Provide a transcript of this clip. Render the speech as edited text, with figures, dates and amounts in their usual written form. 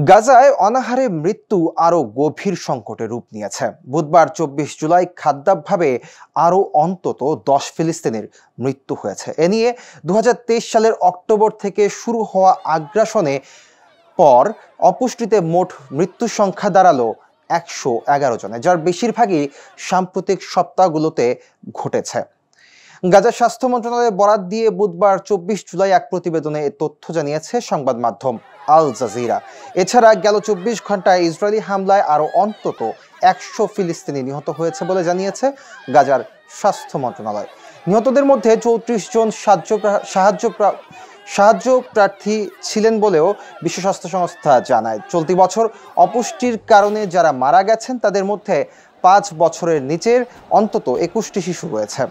গাজায় অনাহারে মৃত্যু আরও গভীর সংকটে রূপ নিয়েছে। বুধবার 24 জুলাই খাদ্যাভাবে আরও অন্তত 10 ফিলিস্তিনির মৃত্যু হয়েছে। এ নিয়ে 2023 সালের অক্টোবর থেকে শুরু হওয়া আগ্রাসনে পর অপুষ্টিতে মোট মৃত্যুর সংখ্যা দাঁড়ালো 111 জনে, যার বেশিরভাগই সাম্প্রতিক সপ্তাহগুলোতে ঘটেছে। গাজার স্বাস্থ্য মন্ত্রণালয়ের বরাত দিয়ে বুধবার 24 জুলাই এক প্রতিবেদনে এ তথ্য জানিয়েছে সংবাদ মাধ্যম আল জাজিরা। এছাড়া গেল 24 ঘন্টায় ইসরায়েলি হামলায় আরও অন্তত 100 ফিলিস্তিনি নিহত হয়েছে বলে জানিয়েছে গাজার স্বাস্থ্য মন্ত্রণালয়। নিহতদের মধ্যে 34 জন সাহায্য প্রার্থী ছিলেন বলেও বিশ্ব স্বাস্থ্য সংস্থা জানায়। চলতি বছর অপুষ্টির কারণে যারা মারা গেছেন তাদের মধ্যে 5 বছরের নিচের অন্তত 21টি শিশু রয়েছে।